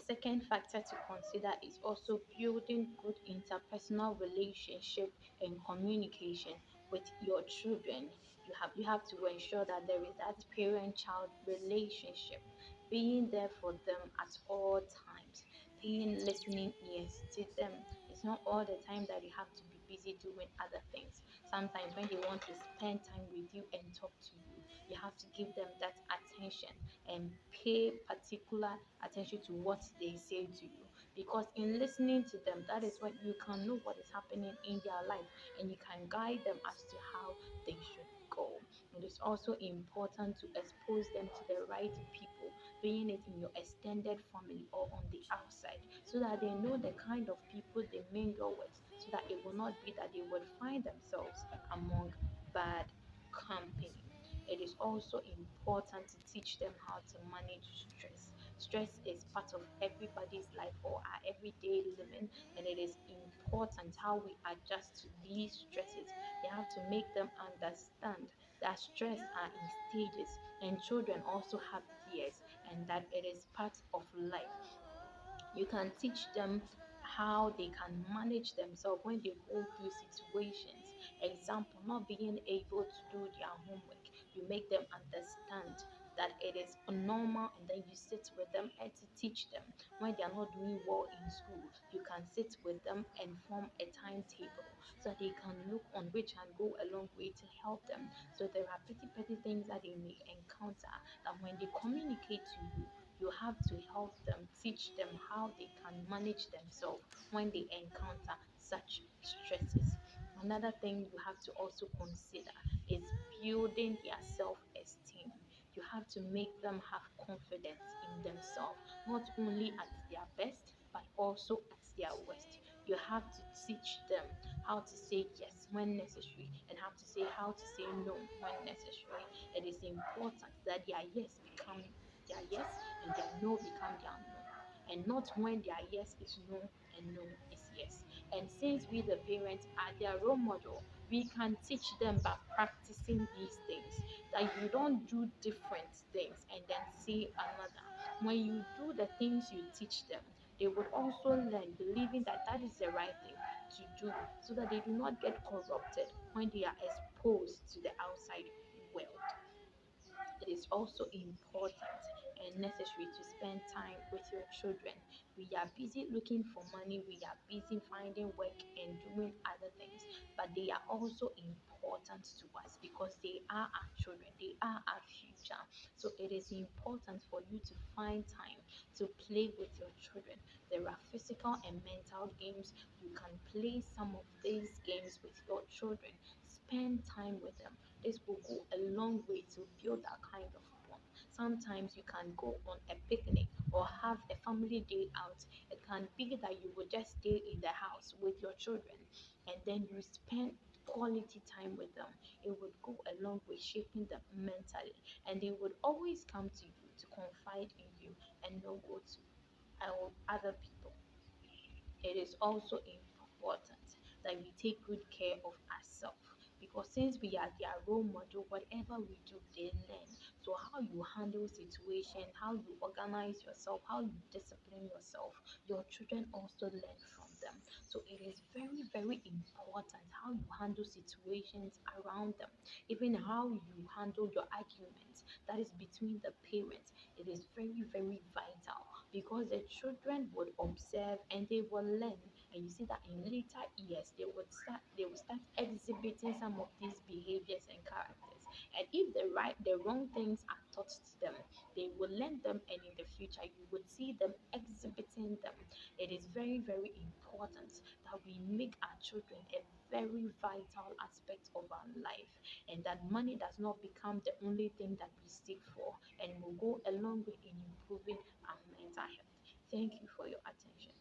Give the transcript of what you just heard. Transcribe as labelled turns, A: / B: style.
A: second factor to consider is also building good interpersonal relationship and communication with your children. You have to ensure that there is that parent-child relationship, being there for them at all times, paying listening ears to them. It's not all the time that you have to be busy doing other things. Sometimes when they want to spend time with you and talk to you, you have to give them that attention and pay particular attention to what they say to you, because in listening to them, that is when you can know what is happening in their life and you can guide them as to how they should go. It is also important to expose them to the right people, being it in your extended family or on the outside, so that they know the kind of people they mingle with, so that it will not be that they would find themselves among bad company. It is also important to teach them how to manage stress. Stress is part of everybody's life or our everyday living, and it is important how we adjust to these stresses. You have to make them understand that stress are in stages, and children also have tears, and that it is part of life. You can teach them how they can manage themselves when they go through situations. Example, not being able to do their homework. You make them understand that it is normal, and then you sit with them and to teach them. When they are not doing well in school, you can sit with them and form a timetable so they can look on which and go a long way to help them. So there are petty things that they may encounter, that when they communicate to you, you have to help them, teach them how they can manage themselves when they encounter such stresses. Another thing you have to also consider is building their self esteem. You have to make them have confidence in themselves, not only at their best, but also at their worst. You have to teach them how to say yes when necessary, and how to say no when necessary. It is important that their yes become their yes and their no become their no. And not when their yes is no and no is yes. And since we, the parents, are their role model, we can teach them by practicing these things. That you don't do different things and then say another. When you do the things you teach them, they would also learn, believing that that is the right thing to do, so that they do not get corrupted when they are exposed to the outside world. It is also important and necessary to spend time with your children. We are busy looking for money, we are busy finding work and doing other things, but they are also important to us because they are our children, they are our future. So it is important for you to find time to play with your children. There are physical and mental games. You can play some of these games with your children. Spend time with them. This will go a long way to build that kind of bond. Sometimes you can go on a picnic or have a family day out. It can be that you will just stay in the house with your children and then you spend quality time with them. It would go a long way shaping them mentally, and they would always come to you to confide in you and not go to other people. It is also important that we take good care of ourselves, because since we are their role model, whatever we do, they learn. So, how you handle situation, how you organize yourself, how you discipline yourself, your children also learn from them. So, it is very, very important how you handle situations around them, even how you handle your arguments that is between the parents. It is very, very vital, because the children would observe and they will learn. And you see that in later years they will start exhibiting some of these behaviors and characters. And if the wrong things are taught to them, they will learn them, and in the future you would see them exhibiting them. It is very, very important that we make our children a very vital aspect of our life, and that money does not become the only thing that we seek for, and will go a long way in improving our mental health. Thank you for your attention.